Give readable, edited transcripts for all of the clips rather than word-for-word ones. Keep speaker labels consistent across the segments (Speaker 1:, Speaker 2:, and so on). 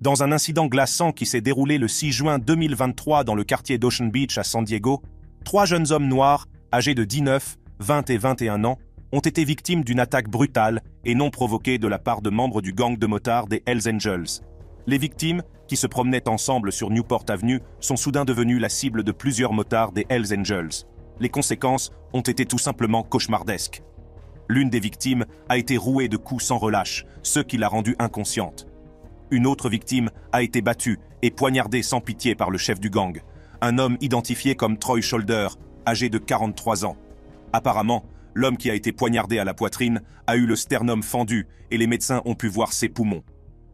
Speaker 1: Dans un incident glaçant qui s'est déroulé le 6 juin 2023 dans le quartier d'Ocean Beach à San Diego, 3 jeunes hommes noirs, âgés de 19, 20 et 21 ans, ont été victimes d'une attaque brutale et non provoquée de la part de membres du gang de motards des Hells Angels. Les victimes, qui se promenaient ensemble sur Newport Avenue, sont soudain devenues la cible de plusieurs motards des Hells Angels. Les conséquences ont été tout simplement cauchemardesques. L'une des victimes a été rouée de coups sans relâche, ce qui l'a rendue inconsciente. Une autre victime a été battue et poignardée sans pitié par le chef du gang, un homme identifié comme Troy Shoulder, âgé de 43 ans. Apparemment, l'homme qui a été poignardé à la poitrine a eu le sternum fendu et les médecins ont pu voir ses poumons.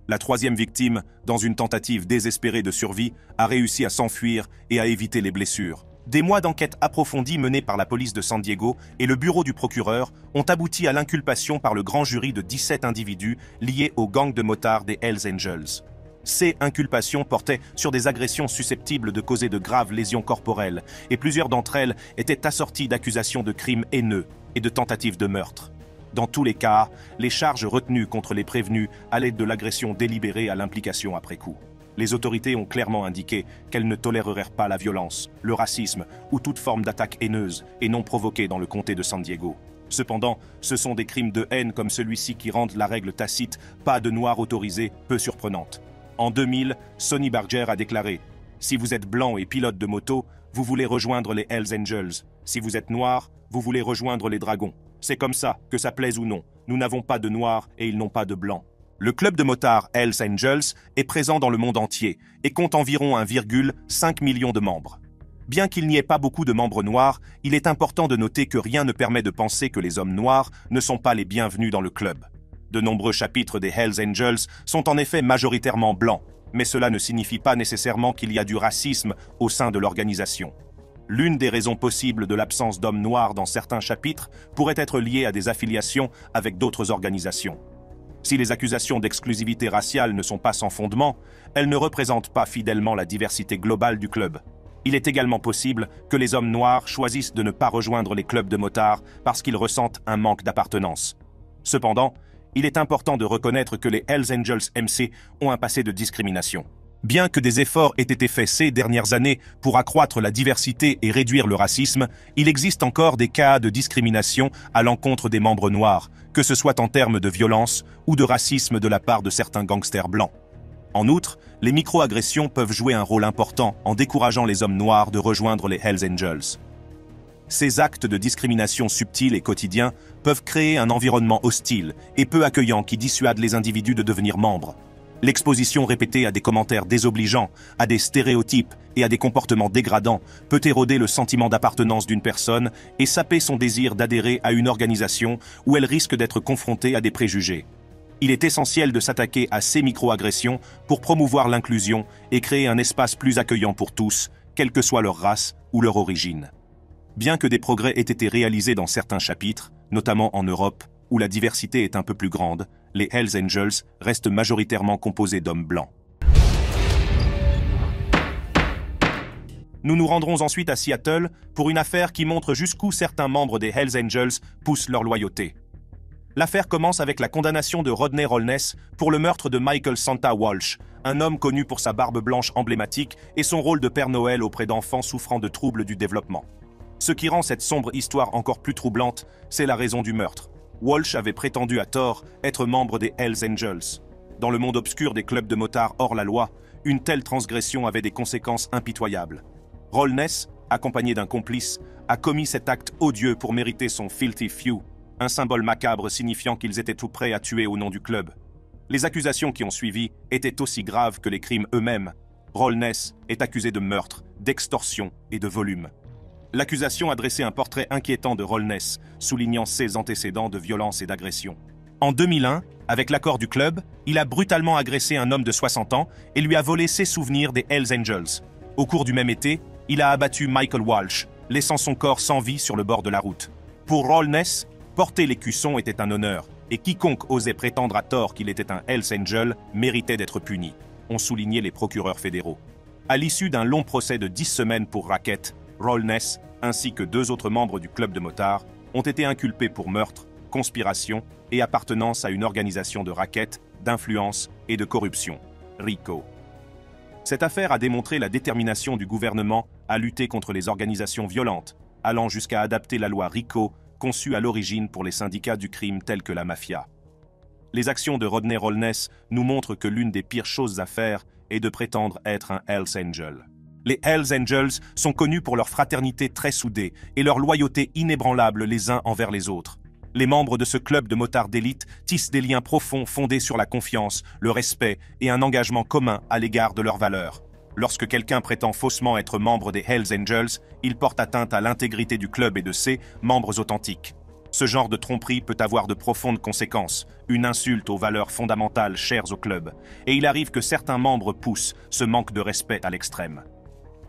Speaker 1: La troisième victime, dans une tentative désespérée de survie, a réussi à s'enfuir et à éviter les blessures. Des mois d'enquête approfondie menée par la police de San Diego et le bureau du procureur ont abouti à l'inculpation par le grand jury de 17 individus liés au gang de motards des Hells Angels. Ces inculpations portaient sur des agressions susceptibles de causer de graves lésions corporelles et plusieurs d'entre elles étaient assorties d'accusations de crimes haineux et de tentatives de meurtre. Dans tous les cas, les charges retenues contre les prévenus allaient de l'agression délibérée à l'implication après coup. Les autorités ont clairement indiqué qu'elles ne toléreraient pas la violence, le racisme ou toute forme d'attaque haineuse et non provoquée dans le comté de San Diego. Cependant, ce sont des crimes de haine comme celui-ci qui rendent la règle tacite « pas de noirs autorisés » peu surprenante. En 2000, Sonny Barger a déclaré « Si vous êtes blanc et pilote de moto, vous voulez rejoindre les Hells Angels. Si vous êtes noir, vous voulez rejoindre les Dragons. C'est comme ça, que ça plaise ou non. Nous n'avons pas de noirs et ils n'ont pas de blancs. » Le club de motards Hells Angels est présent dans le monde entier et compte environ 1,5 million de membres. Bien qu'il n'y ait pas beaucoup de membres noirs, il est important de noter que rien ne permet de penser que les hommes noirs ne sont pas les bienvenus dans le club. De nombreux chapitres des Hells Angels sont en effet majoritairement blancs, mais cela ne signifie pas nécessairement qu'il y a du racisme au sein de l'organisation. L'une des raisons possibles de l'absence d'hommes noirs dans certains chapitres pourrait être liée à des affiliations avec d'autres organisations. Si les accusations d'exclusivité raciale ne sont pas sans fondement, elles ne représentent pas fidèlement la diversité globale du club. Il est également possible que les hommes noirs choisissent de ne pas rejoindre les clubs de motards parce qu'ils ressentent un manque d'appartenance. Cependant, il est important de reconnaître que les Hells Angels MC ont un passé de discrimination. Bien que des efforts aient été faits ces dernières années pour accroître la diversité et réduire le racisme, il existe encore des cas de discrimination à l'encontre des membres noirs, que ce soit en termes de violence ou de racisme de la part de certains gangsters blancs. En outre, les micro-agressions peuvent jouer un rôle important en décourageant les hommes noirs de rejoindre les Hells Angels. Ces actes de discrimination subtils et quotidiens peuvent créer un environnement hostile et peu accueillant qui dissuade les individus de devenir membres. L'exposition répétée à des commentaires désobligeants, à des stéréotypes et à des comportements dégradants peut éroder le sentiment d'appartenance d'une personne et saper son désir d'adhérer à une organisation où elle risque d'être confrontée à des préjugés. Il est essentiel de s'attaquer à ces micro-agressions pour promouvoir l'inclusion et créer un espace plus accueillant pour tous, quelle que soit leur race ou leur origine. Bien que des progrès aient été réalisés dans certains chapitres, notamment en Europe, où la diversité est un peu plus grande, les Hells Angels restent majoritairement composés d'hommes blancs. Nous nous rendrons ensuite à Seattle pour une affaire qui montre jusqu'où certains membres des Hells Angels poussent leur loyauté. L'affaire commence avec la condamnation de Rodney Rollness pour le meurtre de Michael Santa Walsh, un homme connu pour sa barbe blanche emblématique et son rôle de Père Noël auprès d'enfants souffrant de troubles du développement. Ce qui rend cette sombre histoire encore plus troublante, c'est la raison du meurtre. Walsh avait prétendu à tort être membre des Hells Angels. Dans le monde obscur des clubs de motards hors la loi, une telle transgression avait des conséquences impitoyables. Rollness, accompagné d'un complice, a commis cet acte odieux pour mériter son Filthy Few, un symbole macabre signifiant qu'ils étaient tout prêts à tuer au nom du club. Les accusations qui ont suivi étaient aussi graves que les crimes eux-mêmes. Rollness est accusé de meurtre, d'extorsion et de volume. L'accusation a dressé un portrait inquiétant de Rollness, soulignant ses antécédents de violence et d'agression. En 2001, avec l'accord du club, il a brutalement agressé un homme de 60 ans et lui a volé ses souvenirs des Hells Angels. Au cours du même été, il a abattu Michael Walsh, laissant son corps sans vie sur le bord de la route. Pour Rollness, porter l'écusson était un honneur, et quiconque osait prétendre à tort qu'il était un Hells Angel méritait d'être puni, ont souligné les procureurs fédéraux. À l'issue d'un long procès de 10 semaines pour racket, Rollness, ainsi que 2 autres membres du club de motards, ont été inculpés pour meurtre, conspiration et appartenance à une organisation de racket, d'influence et de corruption. RICO. Cette affaire a démontré la détermination du gouvernement à lutter contre les organisations violentes, allant jusqu'à adapter la loi RICO, conçue à l'origine pour les syndicats du crime tels que la mafia. Les actions de Rodney Rollness nous montrent que l'une des pires choses à faire est de prétendre être un Hells Angel. Les Hells Angels sont connus pour leur fraternité très soudée et leur loyauté inébranlable les uns envers les autres. Les membres de ce club de motards d'élite tissent des liens profonds fondés sur la confiance, le respect et un engagement commun à l'égard de leurs valeurs. Lorsque quelqu'un prétend faussement être membre des Hells Angels, il porte atteinte à l'intégrité du club et de ses membres authentiques. Ce genre de tromperie peut avoir de profondes conséquences, une insulte aux valeurs fondamentales chères au club, et il arrive que certains membres poussent ce manque de respect à l'extrême.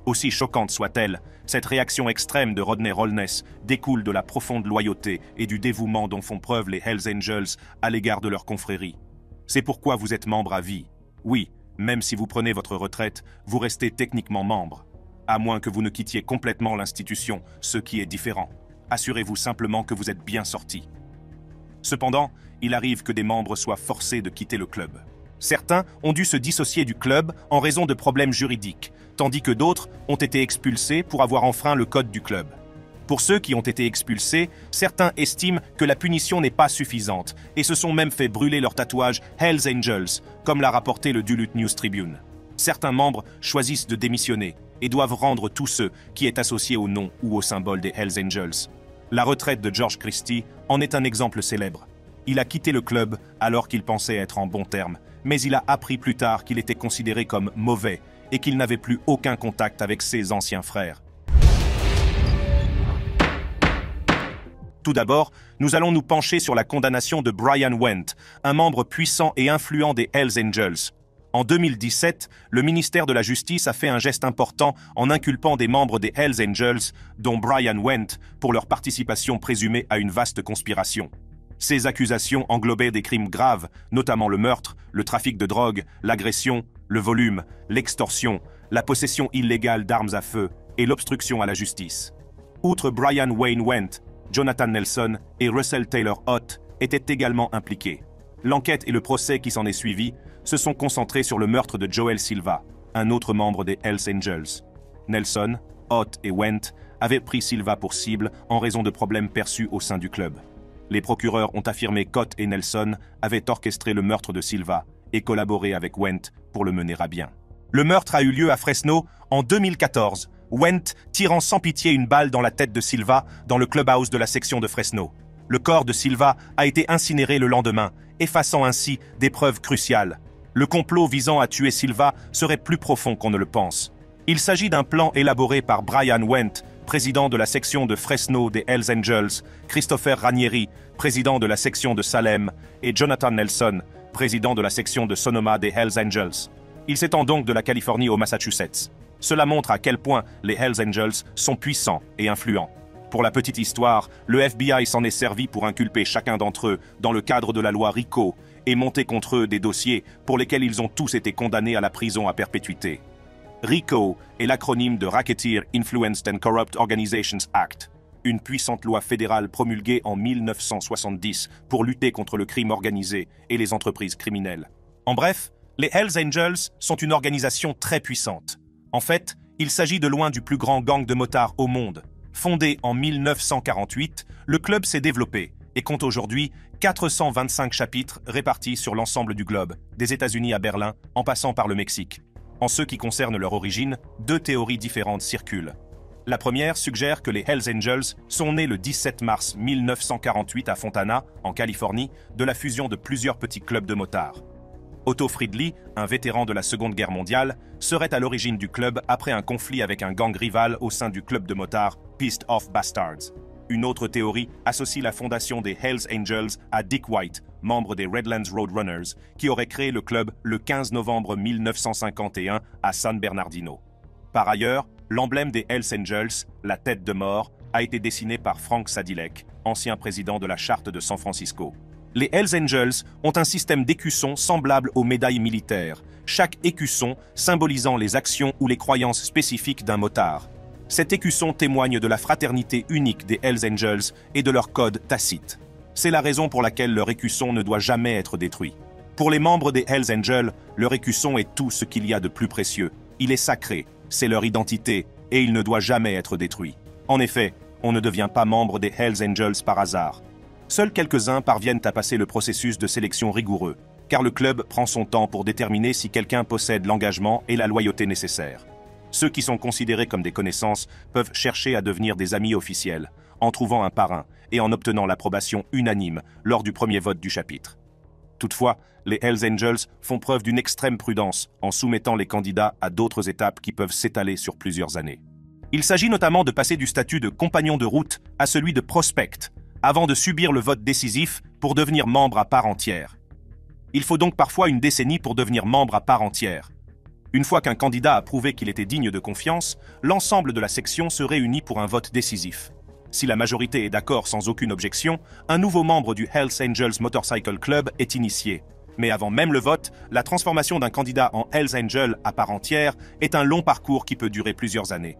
Speaker 1: Aussi choquante soit-elle, cette réaction extrême de Rodney Rollness découle de la profonde loyauté et du dévouement dont font preuve les Hells Angels à l'égard de leur confrérie. C'est pourquoi vous êtes membre à vie. Oui, même si vous prenez votre retraite, vous restez techniquement membre. À moins que vous ne quittiez complètement l'institution, ce qui est différent. Assurez-vous simplement que vous êtes bien sorti. Cependant, il arrive que des membres soient forcés de quitter le club. Certains ont dû se dissocier du club en raison de problèmes juridiques, tandis que d'autres ont été expulsés pour avoir enfreint le code du club. Pour ceux qui ont été expulsés, certains estiment que la punition n'est pas suffisante et se sont même fait brûler leur tatouage Hells Angels, comme l'a rapporté le Duluth News Tribune. Certains membres choisissent de démissionner et doivent rendre tout ce qui est associé au nom ou au symbole des Hells Angels. La retraite de George Christie en est un exemple célèbre. Il a quitté le club alors qu'il pensait être en bons termes, mais il a appris plus tard qu'il était considéré comme mauvais et qu'il n'avait plus aucun contact avec ses anciens frères. Tout d'abord, nous allons nous pencher sur la condamnation de Brian Wendt, un membre puissant et influent des Hells Angels. En 2017, le ministère de la Justice a fait un geste important en inculpant des membres des Hells Angels, dont Brian Wendt, pour leur participation présumée à une vaste conspiration. Ces accusations englobaient des crimes graves, notamment le meurtre, le trafic de drogue, l'agression, le volume, l'extorsion, la possession illégale d'armes à feu et l'obstruction à la justice. Outre Brian Wayne Wendt, Jonathan Nelson et Russell Taylor Ott étaient également impliqués. L'enquête et le procès qui s'en est suivi se sont concentrés sur le meurtre de Joel Silva, un autre membre des Hells Angels. Nelson, Ott et Wendt avaient pris Silva pour cible en raison de problèmes perçus au sein du club. Les procureurs ont affirmé qu'Ott et Nelson avaient orchestré le meurtre de Silva et collaboré avec Wendt pour le mener à bien. Le meurtre a eu lieu à Fresno en 2014, Wendt tirant sans pitié une balle dans la tête de Silva dans le clubhouse de la section de Fresno. Le corps de Silva a été incinéré le lendemain, effaçant ainsi des preuves cruciales. Le complot visant à tuer Silva serait plus profond qu'on ne le pense. Il s'agit d'un plan élaboré par Brian Wendt, président de la section de Fresno des Hells Angels, Christopher Ranieri, président de la section de Salem, et Jonathan Nelson, président de la section de Sonoma des Hells Angels. Il s'étend donc de la Californie au Massachusetts. Cela montre à quel point les Hells Angels sont puissants et influents. Pour la petite histoire, le FBI s'en est servi pour inculper chacun d'entre eux dans le cadre de la loi RICO et monter contre eux des dossiers pour lesquels ils ont tous été condamnés à la prison à perpétuité. RICO est l'acronyme de Racketeer Influenced and Corrupt Organizations Act, une puissante loi fédérale promulguée en 1970 pour lutter contre le crime organisé et les entreprises criminelles. En bref, les Hells Angels sont une organisation très puissante. En fait, il s'agit de loin du plus grand gang de motards au monde. Fondé en 1948, le club s'est développé et compte aujourd'hui 425 chapitres répartis sur l'ensemble du globe, des États-Unis à Berlin, en passant par le Mexique. En ce qui concerne leur origine, deux théories différentes circulent. La première suggère que les Hells Angels sont nés le 17 mars 1948 à Fontana, en Californie, de la fusion de plusieurs petits clubs de motards. Otto Friedli, un vétéran de la Seconde Guerre mondiale, serait à l'origine du club après un conflit avec un gang rival au sein du club de motards Pissed Off Bastards. Une autre théorie associe la fondation des Hells Angels à Dick White, membre des Redlands Roadrunners, qui aurait créé le club le 15 novembre 1951 à San Bernardino. Par ailleurs, l'emblème des Hells Angels, la tête de mort, a été dessiné par Frank Sadilek, ancien président de la Charte de San Francisco. Les Hells Angels ont un système d'écussons semblable aux médailles militaires, chaque écusson symbolisant les actions ou les croyances spécifiques d'un motard. Cet écusson témoigne de la fraternité unique des Hells Angels et de leur code tacite. C'est la raison pour laquelle leur écusson ne doit jamais être détruit. Pour les membres des Hells Angels, leur écusson est tout ce qu'il y a de plus précieux. Il est sacré, c'est leur identité, et il ne doit jamais être détruit. En effet, on ne devient pas membre des Hells Angels par hasard. Seuls quelques-uns parviennent à passer le processus de sélection rigoureux, car le club prend son temps pour déterminer si quelqu'un possède l'engagement et la loyauté nécessaires. Ceux qui sont considérés comme des connaissances peuvent chercher à devenir des amis officiels, en trouvant un parrain et en obtenant l'approbation unanime lors du premier vote du chapitre. Toutefois, les Hells Angels font preuve d'une extrême prudence en soumettant les candidats à d'autres étapes qui peuvent s'étaler sur plusieurs années. Il s'agit notamment de passer du statut de compagnon de route à celui de prospect, avant de subir le vote décisif pour devenir membre à part entière. Il faut donc parfois une décennie pour devenir membre à part entière. Une fois qu'un candidat a prouvé qu'il était digne de confiance, l'ensemble de la section se réunit pour un vote décisif. Si la majorité est d'accord sans aucune objection, un nouveau membre du Hells Angels Motorcycle Club est initié. Mais avant même le vote, la transformation d'un candidat en Hells Angel à part entière est un long parcours qui peut durer plusieurs années.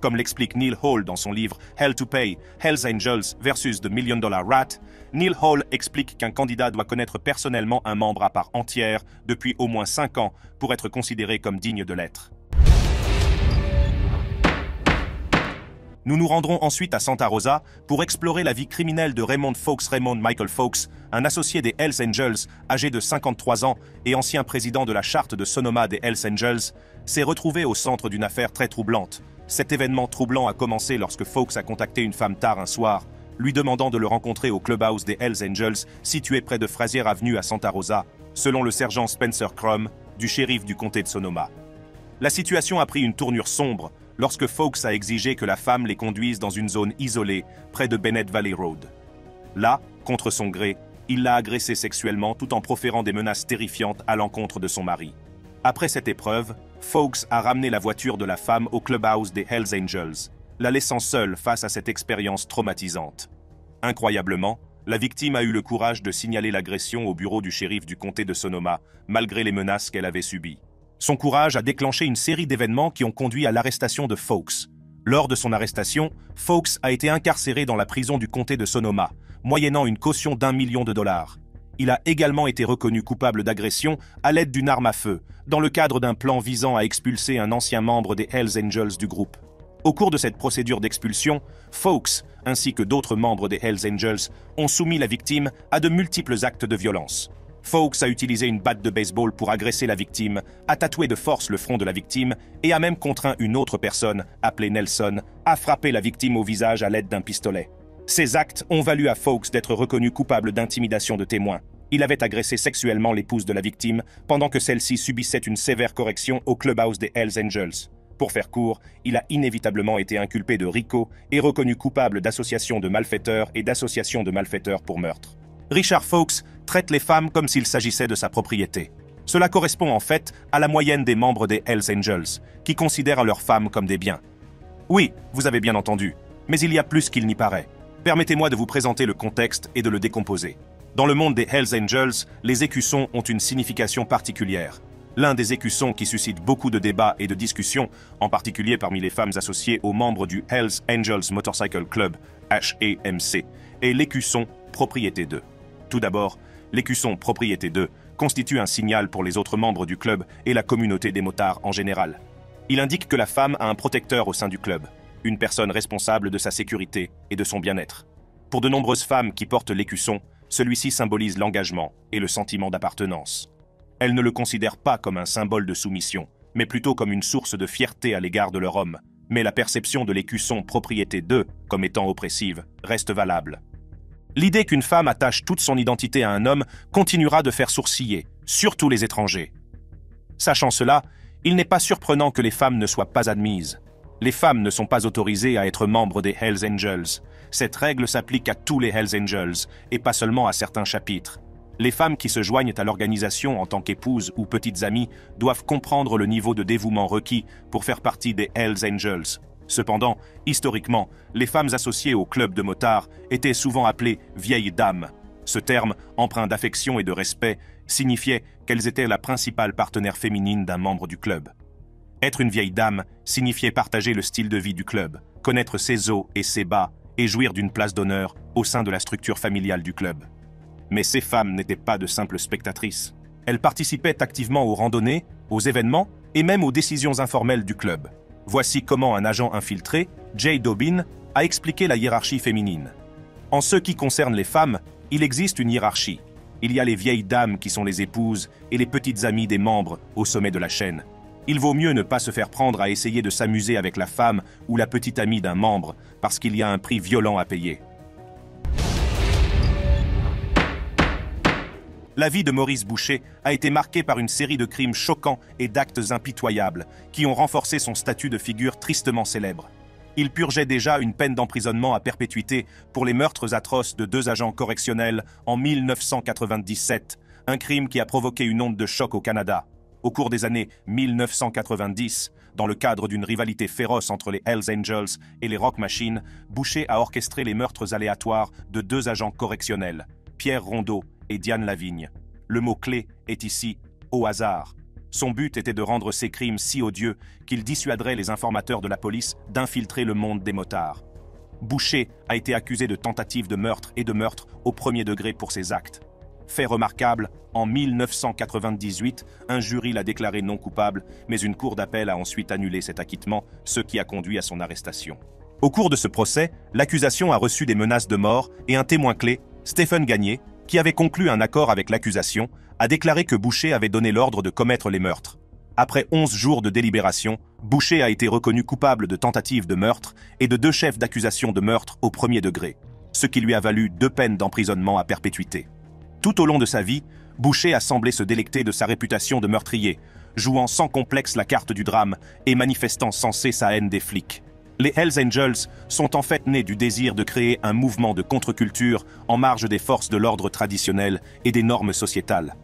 Speaker 1: Comme l'explique Neil Hall dans son livre Hell to Pay, Hells Angels vs. The $1 Million Rat, Neil Hall explique qu'un candidat doit connaître personnellement un membre à part entière depuis au moins 5 ans pour être considéré comme digne de l'être. Nous nous rendrons ensuite à Santa Rosa pour explorer la vie criminelle de Raymond Michael Fowlkes, un associé des Hells Angels, âgé de 53 ans et ancien président de la charte de Sonoma des Hells Angels, s'est retrouvé au centre d'une affaire très troublante. Cet événement troublant a commencé lorsque Fowlkes a contacté une femme tard un soir, lui demandant de le rencontrer au clubhouse des Hells Angels, situé près de Frazier Avenue à Santa Rosa, selon le sergent Spencer Crum, du shérif du comté de Sonoma. La situation a pris une tournure sombre lorsque Fowlkes a exigé que la femme les conduise dans une zone isolée près de Bennett Valley Road. Là, contre son gré, il l'a agressée sexuellement tout en proférant des menaces terrifiantes à l'encontre de son mari. Après cette épreuve, Fowlkes a ramené la voiture de la femme au clubhouse des Hells Angels, la laissant seule face à cette expérience traumatisante. Incroyablement, la victime a eu le courage de signaler l'agression au bureau du shérif du comté de Sonoma, malgré les menaces qu'elle avait subies. Son courage a déclenché une série d'événements qui ont conduit à l'arrestation de Fowlkes. Lors de son arrestation, Fowlkes a été incarcéré dans la prison du comté de Sonoma, moyennant une caution d'$1 million. Il a également été reconnu coupable d'agression à l'aide d'une arme à feu, dans le cadre d'un plan visant à expulser un ancien membre des Hells Angels du groupe. Au cours de cette procédure d'expulsion, Fowlkes, ainsi que d'autres membres des Hells Angels, ont soumis la victime à de multiples actes de violence. Fowlkes a utilisé une batte de baseball pour agresser la victime, a tatoué de force le front de la victime et a même contraint une autre personne, appelée Nelson, à frapper la victime au visage à l'aide d'un pistolet. Ces actes ont valu à Fowlkes d'être reconnu coupable d'intimidation de témoins. Il avait agressé sexuellement l'épouse de la victime pendant que celle-ci subissait une sévère correction au clubhouse des Hells Angels. Pour faire court, il a inévitablement été inculpé de RICO et reconnu coupable d'association de malfaiteurs et d'association de malfaiteurs pour meurtre. Richard Fowlkes traite les femmes comme s'il s'agissait de sa propriété. Cela correspond en fait à la moyenne des membres des Hells Angels, qui considèrent leurs femmes comme des biens. Oui, vous avez bien entendu, mais il y a plus qu'il n'y paraît. Permettez-moi de vous présenter le contexte et de le décomposer. Dans le monde des Hells Angels, les écussons ont une signification particulière. L'un des écussons qui suscite beaucoup de débats et de discussions, en particulier parmi les femmes associées aux membres du Hells Angels Motorcycle Club, HAMC, est l'écusson Propriété 2. Tout d'abord, l'écusson Propriété 2 constitue un signal pour les autres membres du club et la communauté des motards en général. Il indique que la femme a un protecteur au sein du club, une personne responsable de sa sécurité et de son bien-être. Pour de nombreuses femmes qui portent l'écusson, celui-ci symbolise l'engagement et le sentiment d'appartenance. Elles ne le considèrent pas comme un symbole de soumission, mais plutôt comme une source de fierté à l'égard de leur homme. Mais la perception de l'écusson Propriété 2 comme étant oppressive reste valable. L'idée qu'une femme attache toute son identité à un homme continuera de faire sourciller, surtout les étrangers. Sachant cela, il n'est pas surprenant que les femmes ne soient pas admises. Les femmes ne sont pas autorisées à être membres des Hells Angels. Cette règle s'applique à tous les Hells Angels, et pas seulement à certains chapitres. Les femmes qui se joignent à l'organisation en tant qu'épouses ou petites amies doivent comprendre le niveau de dévouement requis pour faire partie des Hells Angels. Cependant, historiquement, les femmes associées au club de motards étaient souvent appelées « vieilles dames ». Ce terme, empreint d'affection et de respect, signifiait qu'elles étaient la principale partenaire féminine d'un membre du club. Être une vieille dame signifiait partager le style de vie du club, connaître ses hauts et ses bas et jouir d'une place d'honneur au sein de la structure familiale du club. Mais ces femmes n'étaient pas de simples spectatrices. Elle participait activement aux randonnées, aux événements et même aux décisions informelles du club. Voici comment un agent infiltré, Jay Dobbin, a expliqué la hiérarchie féminine. En ce qui concerne les femmes, il existe une hiérarchie. Il y a les vieilles dames qui sont les épouses et les petites amies des membres au sommet de la chaîne. Il vaut mieux ne pas se faire prendre à essayer de s'amuser avec la femme ou la petite amie d'un membre parce qu'il y a un prix violent à payer. La vie de Maurice Boucher a été marquée par une série de crimes choquants et d'actes impitoyables qui ont renforcé son statut de figure tristement célèbre. Il purgeait déjà une peine d'emprisonnement à perpétuité pour les meurtres atroces de 2 agents correctionnels en 1997, un crime qui a provoqué une onde de choc au Canada. Au cours des années 1990, dans le cadre d'une rivalité féroce entre les Hells Angels et les Rock Machines, Boucher a orchestré les meurtres aléatoires de 2 agents correctionnels, Pierre Rondeau et Diane Lavigne. Le mot-clé est ici « au hasard ». Son but était de rendre ces crimes si odieux qu'il dissuaderait les informateurs de la police d'infiltrer le monde des motards. Boucher a été accusé de tentative de meurtre et de meurtre au premier degré pour ses actes. Fait remarquable, en 1998, un jury l'a déclaré non coupable, mais une cour d'appel a ensuite annulé cet acquittement, ce qui a conduit à son arrestation. Au cours de ce procès, l'accusation a reçu des menaces de mort et un témoin clé, Stephen Gagné, qui avait conclu un accord avec l'accusation, a déclaré que Boucher avait donné l'ordre de commettre les meurtres. Après 11 jours de délibération, Boucher a été reconnu coupable de tentative de meurtre et de 2 chefs d'accusation de meurtre au premier degré, ce qui lui a valu 2 peines d'emprisonnement à perpétuité. Tout au long de sa vie, Boucher a semblé se délecter de sa réputation de meurtrier, jouant sans complexe la carte du drame et manifestant sans cesse sa haine des flics. Les Hells Angels sont en fait nés du désir de créer un mouvement de contre-culture en marge des forces de l'ordre traditionnelles et des normes sociétales.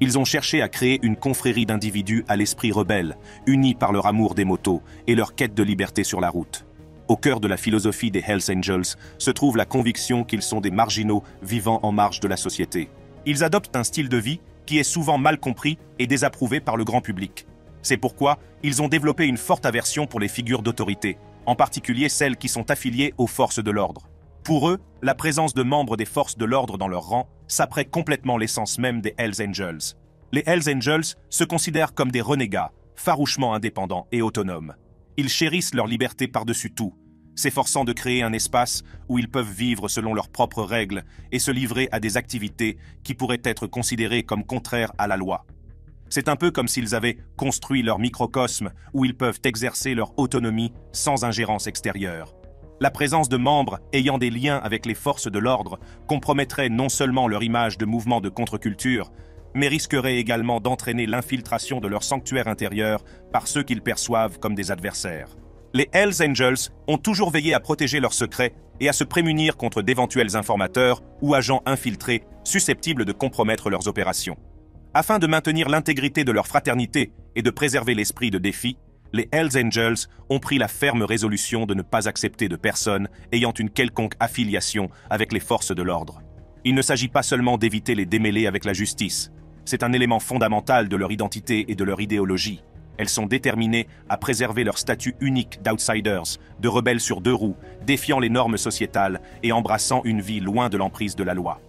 Speaker 1: Ils ont cherché à créer une confrérie d'individus à l'esprit rebelle, unis par leur amour des motos et leur quête de liberté sur la route. Au cœur de la philosophie des Hells Angels se trouve la conviction qu'ils sont des marginaux vivant en marge de la société. Ils adoptent un style de vie qui est souvent mal compris et désapprouvé par le grand public. C'est pourquoi ils ont développé une forte aversion pour les figures d'autorité, en particulier celles qui sont affiliées aux forces de l'ordre. Pour eux, la présence de membres des forces de l'ordre dans leur rang s'apprête complètement l'essence même des Hells Angels. Les Hells Angels se considèrent comme des renégats, farouchement indépendants et autonomes. Ils chérissent leur liberté par-dessus tout, s'efforçant de créer un espace où ils peuvent vivre selon leurs propres règles et se livrer à des activités qui pourraient être considérées comme contraires à la loi. C'est un peu comme s'ils avaient construit leur microcosme où ils peuvent exercer leur autonomie sans ingérence extérieure. La présence de membres ayant des liens avec les forces de l'ordre compromettrait non seulement leur image de mouvement de contre-culture, mais risquerait également d'entraîner l'infiltration de leur sanctuaire intérieur par ceux qu'ils perçoivent comme des adversaires. Les Hells Angels ont toujours veillé à protéger leurs secrets et à se prémunir contre d'éventuels informateurs ou agents infiltrés susceptibles de compromettre leurs opérations. Afin de maintenir l'intégrité de leur fraternité et de préserver l'esprit de défi, les Hells Angels ont pris la ferme résolution de ne pas accepter de personnes ayant une quelconque affiliation avec les forces de l'ordre. Il ne s'agit pas seulement d'éviter les démêlés avec la justice. C'est un élément fondamental de leur identité et de leur idéologie. Elles sont déterminées à préserver leur statut unique d'outsiders, de rebelles sur 2 roues, défiant les normes sociétales et embrassant une vie loin de l'emprise de la loi.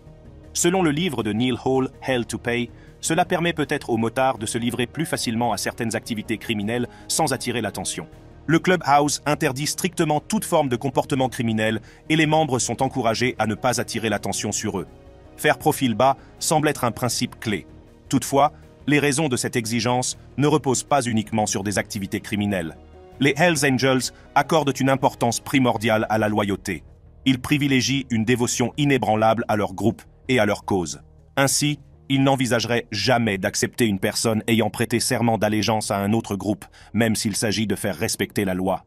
Speaker 1: Selon le livre de Neil Hall, Hell to Pay, cela permet peut-être aux motards de se livrer plus facilement à certaines activités criminelles sans attirer l'attention. Le Clubhouse interdit strictement toute forme de comportement criminel et les membres sont encouragés à ne pas attirer l'attention sur eux. Faire profil bas semble être un principe clé. Toutefois, les raisons de cette exigence ne reposent pas uniquement sur des activités criminelles. Les Hells Angels accordent une importance primordiale à la loyauté. Ils privilégient une dévotion inébranlable à leur groupe et à leur cause. Ainsi, ils n'envisageraient jamais d'accepter une personne ayant prêté serment d'allégeance à un autre groupe, même s'il s'agit de faire respecter la loi.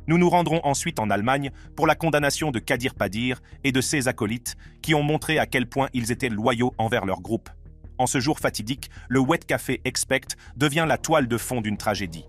Speaker 1: Nous nous rendrons ensuite en Allemagne pour la condamnation de Kadir Padir et de ses acolytes qui ont montré à quel point ils étaient loyaux envers leur groupe. En ce jour fatidique, le Wet Café Expect devient la toile de fond d'une tragédie.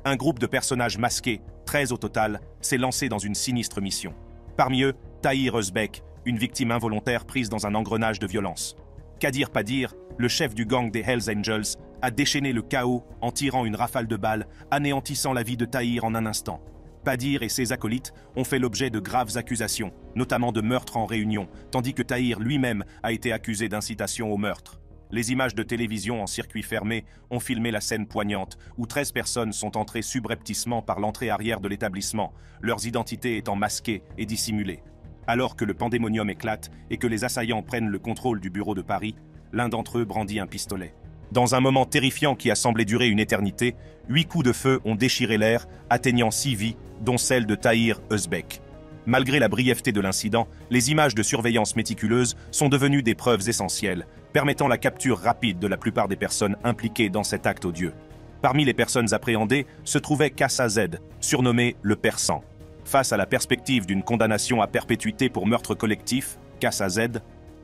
Speaker 1: Un groupe de personnages masqués, 13 au total, s'est lancé dans une sinistre mission. Parmi eux, Tahir Özbek, une victime involontaire prise dans un engrenage de violence. Kadir Padir, le chef du gang des Hells Angels, a déchaîné le chaos en tirant une rafale de balles, anéantissant la vie de Tahir en un instant. Padir et ses acolytes ont fait l'objet de graves accusations, notamment de meurtre en réunion, tandis que Tahir lui-même a été accusé d'incitation au meurtre. Les images de télévision en circuit fermé ont filmé la scène poignante où 13 personnes sont entrées subrepticement par l'entrée arrière de l'établissement, leurs identités étant masquées et dissimulées. Alors que le pandémonium éclate et que les assaillants prennent le contrôle du bureau de Paris, l'un d'entre eux brandit un pistolet. Dans un moment terrifiant qui a semblé durer une éternité, 8 coups de feu ont déchiré l'air, atteignant 6 vies, dont celle de Tahir Özbek. Malgré la brièveté de l'incident, les images de surveillance méticuleuse sont devenues des preuves essentielles, permettant la capture rapide de la plupart des personnes impliquées dans cet acte odieux. Parmi les personnes appréhendées se trouvait Kassa Z, surnommé le Persan. Face à la perspective d'une condamnation à perpétuité pour meurtre collectif, Kassa Z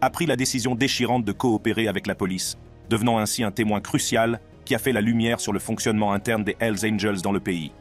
Speaker 1: a pris la décision déchirante de coopérer avec la police, devenant ainsi un témoin crucial qui a fait la lumière sur le fonctionnement interne des Hells Angels dans le pays.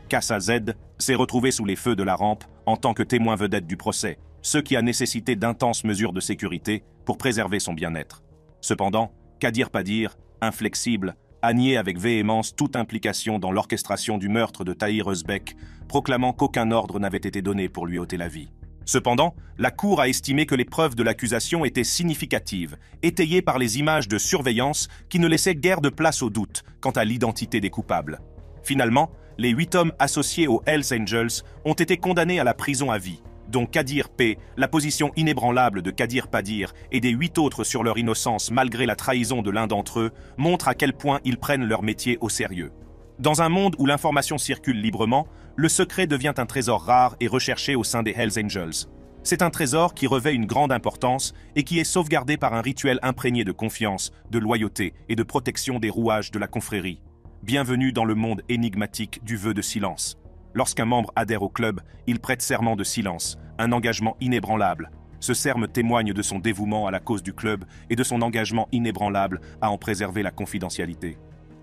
Speaker 1: Kassa Z s'est retrouvé sous les feux de la rampe en tant que témoin vedette du procès, ce qui a nécessité d'intenses mesures de sécurité pour préserver son bien-être. Cependant, Kadir Padir, inflexible, a nié avec véhémence toute implication dans l'orchestration du meurtre de Tahir Özbek, proclamant qu'aucun ordre n'avait été donné pour lui ôter la vie. Cependant, la Cour a estimé que les preuves de l'accusation étaient significatives, étayées par les images de surveillance qui ne laissaient guère de place au doute quant à l'identité des coupables. Finalement, les 8 hommes associés aux Hells Angels ont été condamnés à la prison à vie, dont Kadir P., la position inébranlable de Kadir Padir et des 8 autres sur leur innocence malgré la trahison de l'un d'entre eux, montre à quel point ils prennent leur métier au sérieux. Dans un monde où l'information circule librement, le secret devient un trésor rare et recherché au sein des Hells Angels. C'est un trésor qui revêt une grande importance et qui est sauvegardé par un rituel imprégné de confiance, de loyauté et de protection des rouages de la confrérie. Bienvenue dans le monde énigmatique du vœu de silence. Lorsqu'un membre adhère au club, il prête serment de silence, un engagement inébranlable. Ce serment témoigne de son dévouement à la cause du club et de son engagement inébranlable à en préserver la confidentialité.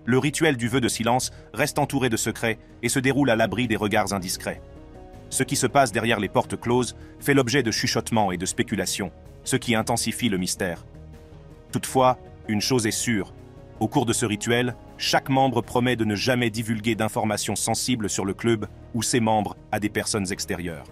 Speaker 1: Le rituel du vœu de silence reste entouré de secrets et se déroule à l'abri des regards indiscrets. Ce qui se passe derrière les portes closes fait l'objet de chuchotements et de spéculations, ce qui intensifie le mystère. Toutefois, une chose est sûre, au cours de ce rituel, chaque membre promet de ne jamais divulguer d'informations sensibles sur le club ou ses membres à des personnes extérieures.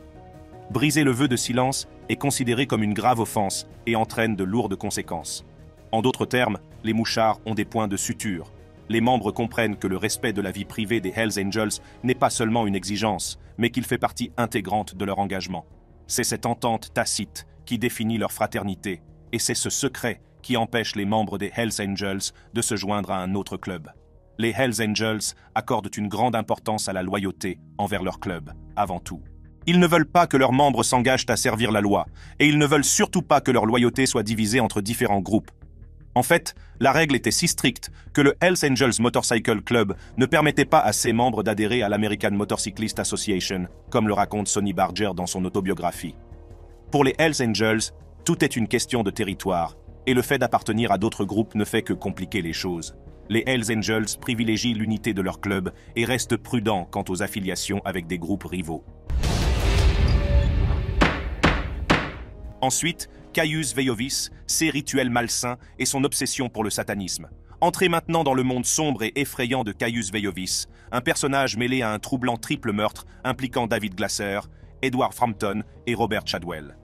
Speaker 1: Briser le vœu de silence est considéré comme une grave offense et entraîne de lourdes conséquences. En d'autres termes, les mouchards ont des points de suture. Les membres comprennent que le respect de la vie privée des Hells Angels n'est pas seulement une exigence, mais qu'il fait partie intégrante de leur engagement. C'est cette entente tacite qui définit leur fraternité, et c'est ce secret qui empêche les membres des Hells Angels de se joindre à un autre club. Les Hells Angels accordent une grande importance à la loyauté envers leur club, avant tout. Ils ne veulent pas que leurs membres s'engagent à servir la loi, et ils ne veulent surtout pas que leur loyauté soit divisée entre différents groupes. En fait, la règle était si stricte que le Hells Angels Motorcycle Club ne permettait pas à ses membres d'adhérer à l'American Motorcyclist Association, comme le raconte Sonny Barger dans son autobiographie. Pour les Hells Angels, tout est une question de territoire, et le fait d'appartenir à d'autres groupes ne fait que compliquer les choses. Les Hells Angels privilégient l'unité de leur club et restent prudents quant aux affiliations avec des groupes rivaux. Ensuite, Caius Veiovis, ses rituels malsains et son obsession pour le satanisme. Entrez maintenant dans le monde sombre et effrayant de Caius Veiovis, un personnage mêlé à un troublant triple meurtre impliquant David Glasser, Edward Frampton et Robert Chadwell.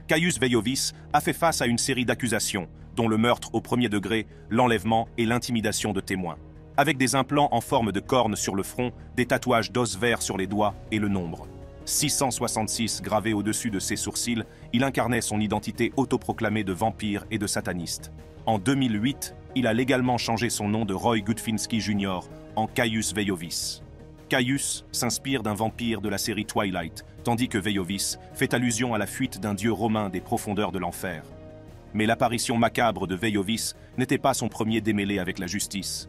Speaker 1: Caius Veiovis a fait face à une série d'accusations, dont le meurtre au premier degré, l'enlèvement et l'intimidation de témoins. Avec des implants en forme de cornes sur le front, des tatouages d'os verts sur les doigts et le nombre 666 gravé au-dessus de ses sourcils, il incarnait son identité autoproclamée de vampire et de sataniste. En 2008, il a légalement changé son nom de Roy Gudfinski Jr. en Caius Veiovis. Caius s'inspire d'un vampire de la série Twilight, tandis que Veiovis fait allusion à la fuite d'un dieu romain des profondeurs de l'enfer. Mais l'apparition macabre de Veiovis n'était pas son premier démêlé avec la justice.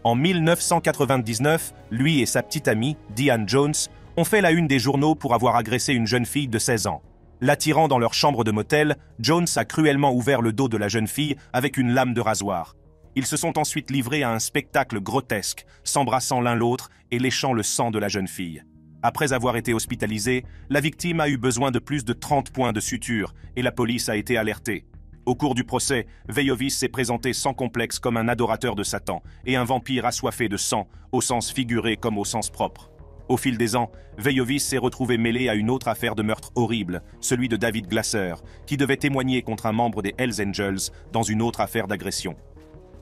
Speaker 1: En 1999, lui et sa petite amie, Diane Jones, ont fait la une des journaux pour avoir agressé une jeune fille de 16 ans. L'attirant dans leur chambre de motel, Jones a cruellement ouvert le dos de la jeune fille avec une lame de rasoir. Ils se sont ensuite livrés à un spectacle grotesque, s'embrassant l'un l'autre et léchant le sang de la jeune fille. Après avoir été hospitalisée, la victime a eu besoin de plus de 30 points de suture et la police a été alertée. Au cours du procès, Veiovis s'est présenté sans complexe comme un adorateur de Satan et un vampire assoiffé de sang, au sens figuré comme au sens propre. Au fil des ans, Vejovic s'est retrouvé mêlé à une autre affaire de meurtre horrible, celui de David Glasser, qui devait témoigner contre un membre des Hells Angels dans une autre affaire d'agression.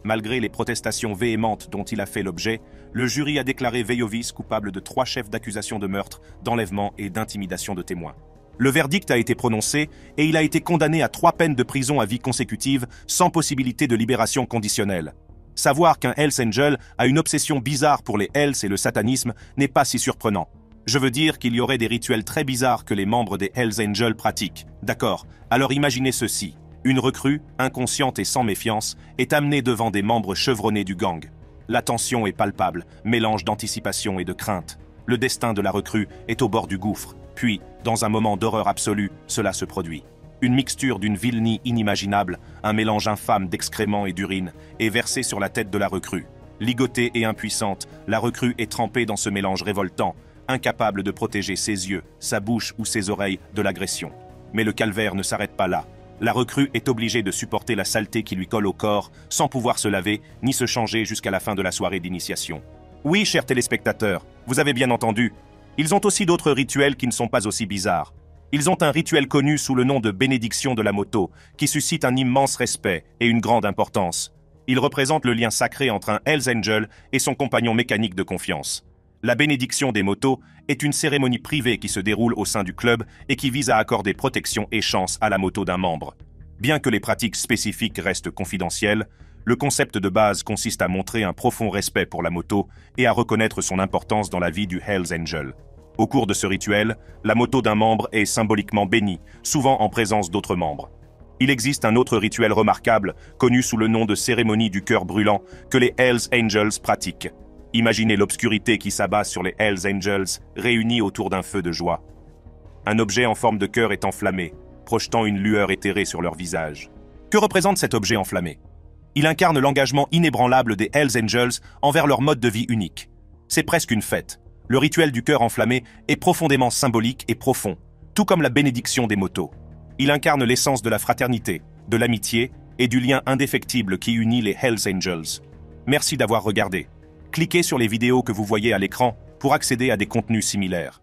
Speaker 1: Malgré les protestations véhémentes dont il a fait l'objet, le jury a déclaré Vejovic coupable de 3 chefs d'accusation de meurtre, d'enlèvement et d'intimidation de témoins. Le verdict a été prononcé et il a été condamné à 3 peines de prison à vie consécutive sans possibilité de libération conditionnelle. Savoir qu'un Hells Angel a une obsession bizarre pour les Hells et le satanisme n'est pas si surprenant. Je veux dire qu'il y aurait des rituels très bizarres que les membres des Hells Angels pratiquent. D'accord, alors imaginez ceci. Une recrue, inconsciente et sans méfiance, est amenée devant des membres chevronnés du gang. La tension est palpable, mélange d'anticipation et de crainte. Le destin de la recrue est au bord du gouffre. Puis, dans un moment d'horreur absolue, cela se produit. Une mixture d'une vilenie inimaginable, un mélange infâme d'excréments et d'urine, est versé sur la tête de la recrue. Ligotée et impuissante, la recrue est trempée dans ce mélange révoltant, incapable de protéger ses yeux, sa bouche ou ses oreilles de l'agression. Mais le calvaire ne s'arrête pas là. La recrue est obligée de supporter la saleté qui lui colle au corps, sans pouvoir se laver ni se changer jusqu'à la fin de la soirée d'initiation. Oui, chers téléspectateurs, vous avez bien entendu. Ils ont aussi d'autres rituels qui ne sont pas aussi bizarres. Ils ont un rituel connu sous le nom de bénédiction de la moto, qui suscite un immense respect et une grande importance. Il représente le lien sacré entre un Hells Angel et son compagnon mécanique de confiance. La bénédiction des motos est une cérémonie privée qui se déroule au sein du club et qui vise à accorder protection et chance à la moto d'un membre. Bien que les pratiques spécifiques restent confidentielles, le concept de base consiste à montrer un profond respect pour la moto et à reconnaître son importance dans la vie du Hells Angel. Au cours de ce rituel, la moto d'un membre est symboliquement bénie, souvent en présence d'autres membres. Il existe un autre rituel remarquable, connu sous le nom de cérémonie du cœur brûlant, que les Hells Angels pratiquent. Imaginez l'obscurité qui s'abat sur les Hells Angels, réunis autour d'un feu de joie. Un objet en forme de cœur est enflammé, projetant une lueur éthérée sur leur visage. Que représente cet objet enflammé? Il incarne l'engagement inébranlable des Hells Angels envers leur mode de vie unique. C'est presque une fête. Le rituel du cœur enflammé est profondément symbolique et profond, tout comme la bénédiction des motos. Il incarne l'essence de la fraternité, de l'amitié et du lien indéfectible qui unit les Hells Angels. Merci d'avoir regardé. Cliquez sur les vidéos que vous voyez à l'écran pour accéder à des contenus similaires.